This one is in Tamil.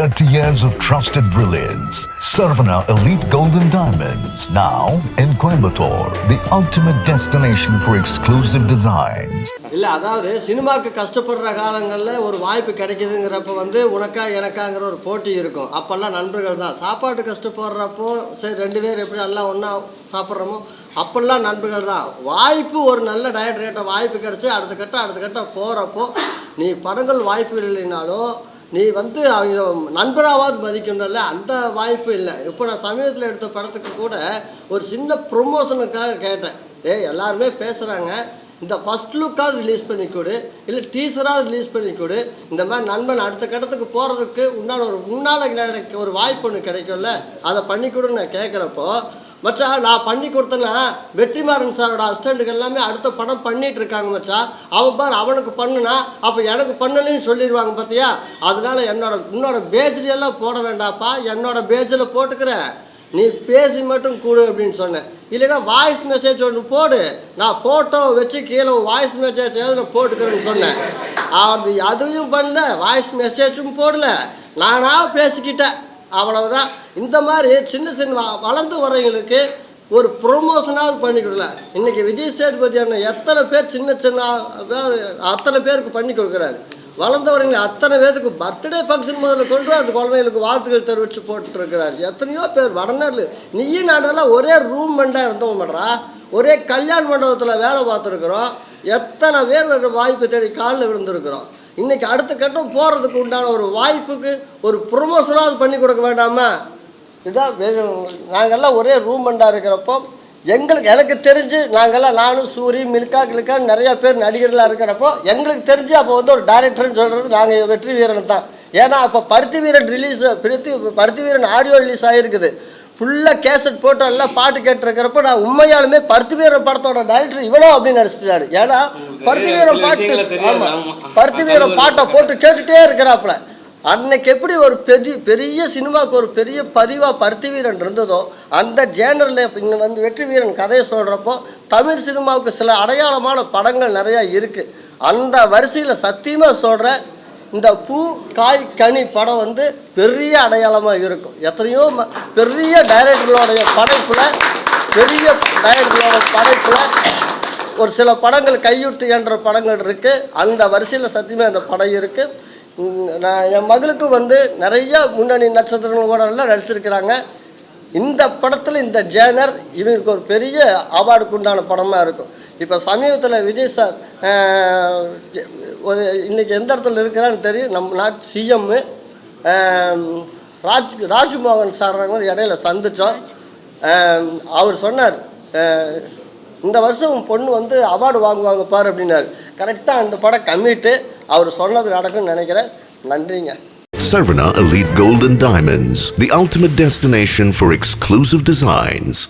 30 years of trusted brilliance. Sarvana Elite Golden Diamonds, now in Coimbatore, the ultimate destination for exclusive designs. இல்ல அதாவது சினிமாக்கு கஷ்டப்படுற காலங்களில் ஒரு வாய்ப்பு கிடைக்குதுங்கிறப்ப உனக்கா எனக்காங்கிற ஒரு போட்டி இருக்கும். அப்பெல்லாம் நண்பர்கள் தான். சாப்பாட்டு கஷ்டப்படுறப்போ சரி 2 பேர் எப்படி எல்லாம் ஒன்றா சாப்பிட்றோமோ அப்பெல்லாம் நண்பர்கள் தான். வாய்ப்பு ஒரு நல்ல டைரக்டர்கிட்ட வாய்ப்பு கிடச்சி அடுத்த கட்டம் போகிறப்போ நீ படங்கள் வாய்ப்பு இல்லைனாலும் நீ அவங்க நண்பராவது மதிக்கணும்ல, அந்த வாய்ப்பு இல்லை. இப்போ நான் சமீபத்தில் எடுத்த படத்துக்கு கூட ஒரு சின்ன ப்ரொமோஷனுக்காக கேட்டேன். எல்லாருமே பேசுகிறாங்க, இந்த ஃபஸ்ட் லுக்காவது ரிலீஸ் பண்ணி கொடு, இல்லை டீசராவது ரிலீஸ் பண்ணி கொடு, இந்த மாதிரி நண்பன் அடுத்த கட்டத்துக்கு போகிறதுக்கு முன்னால் எனக்கு ஒரு வாய்ப்பு ஒன்று கிடைக்கும்ல, அதை பண்ணி கொடுன்னு நான் கேட்குறப்போ மச்சா நான் பண்ணி கொடுத்தேன்னா வெற்றிமாறன் சாரோட அசிஸ்டண்ட்டுக்கு எல்லாமே அடுத்த படம் பண்ணிகிட்டு இருக்காங்க மச்சா. அவன் பார் அவனுக்கு பண்ணுனா அப்போ எனக்கு பண்ணலைன்னு சொல்லிடுவாங்க பார்த்தியா. அதனால் உன்னோட பேஜ்லையெல்லாம் போட வேண்டாப்பா, என்னோட பேஜில் போட்டுக்கிறேன், நீ பேசி மட்டும் கூடு அப்படின்னு சொன்னேன். இல்லைன்னா வாய்ஸ் மெசேஜ் ஒன்று போடு, நான் ஃபோட்டோ வச்சு கீழே வாய்ஸ் மெசேஜ் நான் போட்டுக்கிறேன்னு சொன்னேன். அதையும் பண்ணல, வாய்ஸ் மெசேஜும் போடல, நானாக பேசிக்கிட்டேன், அவ்வளவுதான். இந்த மாதிரி சின்ன வளர்ந்து வரவங்களுக்கு ஒரு ப்ரொமோஷனாவது பண்ணி கொடுக்கல. இன்றைக்கி விஜய் சேதுபதி அண்ணன் எத்தனை பேர் சின்ன அத்தனை பேருக்கு பண்ணி கொடுக்குறாரு. வளர்ந்தவரங்களை அத்தனை பேருக்கு பர்த்டே ஃபங்க்ஷன் முதல்ல கொண்டு அந்த குழந்தைங்களுக்கு வாழ்த்துக்கள் தெரிவித்து போட்டுருக்கிறாரு. எத்தனையோ பேர் வடநாடு நீயும் நாடெல்லாம் ஒரே ரூம் மண்டாக இருந்தவங்க மாட்டா, ஒரே கல்யாண மண்டபத்தில் வேலை பார்த்துருக்குறோம். எத்தனை பேர் வாய்ப்பு தேடி காலில் விழுந்துருக்குறோம். இன்றைக்கி அடுத்த கட்டம் போகிறதுக்கு உண்டான ஒரு வாய்ப்புக்கு ஒரு ப்ரொமோஷனாவது பண்ணி கொடுக்க வேண்டாமா? இதுதான் நாங்கள்லாம் ஒரே ரூமெண்டாக இருக்கிறப்போ எனக்கு தெரிஞ்சு நானும் சூரி மில்கா கில்கான்னு நிறையா பேர் நடிகர்களாக இருக்கிறப்போ எங்களுக்கு தெரிஞ்சு அப்போ ஒரு டைரக்டர்னு சொல்கிறது நாங்கள் வெற்றி வீரன் தான். ஏன்னா அப்போ பருத்தி வீரன் ஆடியோ ரிலீஸ் ஆகிருக்குது. ஃபுல்லாக கேசட் போட்டு எல்லாம் பாட்டு கேட்டுருக்கிறப்போ நான் உண்மையாலுமே பருத்தி வீரன் படத்தோட டைரக்டர் இவ்வளோ அப்படின்னு நினச்சிட்டாரு. ஏன்னா பருத்தி வீரன் பாட்டை போட்டு கேட்டுகிட்டே இருக்கிறாப்புல. அன்னைக்கு எப்படி ஒரு பெரிய சினிமாவுக்கு ஒரு பெரிய பதிவாக பருத்தி வீரன் இருந்ததோ அந்த ஜேனரில் இன்னும் வெற்றி வீரன் கதையை சொல்கிறப்போ தமிழ் சினிமாவுக்கு சில அடையாளமான படங்கள் நிறையா இருக்குது. அந்த வரிசையில் சத்தியமாக சொல்கிறேன், இந்த பூ காய் கனி படம் பெரிய அடையாளமாக இருக்கும். எத்தனையோ பெரிய டைரக்டர்களோடைய படைப்பில் ஒரு சில படங்கள் கையுட்டு என்ற படங்கள் இருக்குது. அந்த வரிசையில் சத்தியமாக அந்த படம் இருக்குது. நான் என் மகளுக்கு நிறைய முன்னணி நட்சத்திரங்கள் கூட எல்லாம் நடிச்சிருக்கிறாங்க. இந்த படத்தில் இந்த ஜேனர் இவங்களுக்கு ஒரு பெரிய அவார்டுக்கு உண்டான படமாக இருக்கும். இப்போ சமீபத்தில் விஜய் சார் ஒரு இன்றைக்கி எந்த இடத்துல இருக்கிறான்னு தெரியும், நம்ம நாட்டு சிஎம்மு ராஜ்மோகன் சார் இடையில சந்தித்தோம். அவர் சொன்னார், இந்த வருஷம் உன் பொண்ணு அவார்டு வாங்குவாங்க பாரு அப்படின்னாரு. கரெக்டாக அந்த படம் கம்மிட்டு அவர் சொன்னது நடக்கும்னு நினைக்கிறேன். நன்றிங்க. Sarvana Elite Golden Diamonds, the ultimate destination for exclusive designs.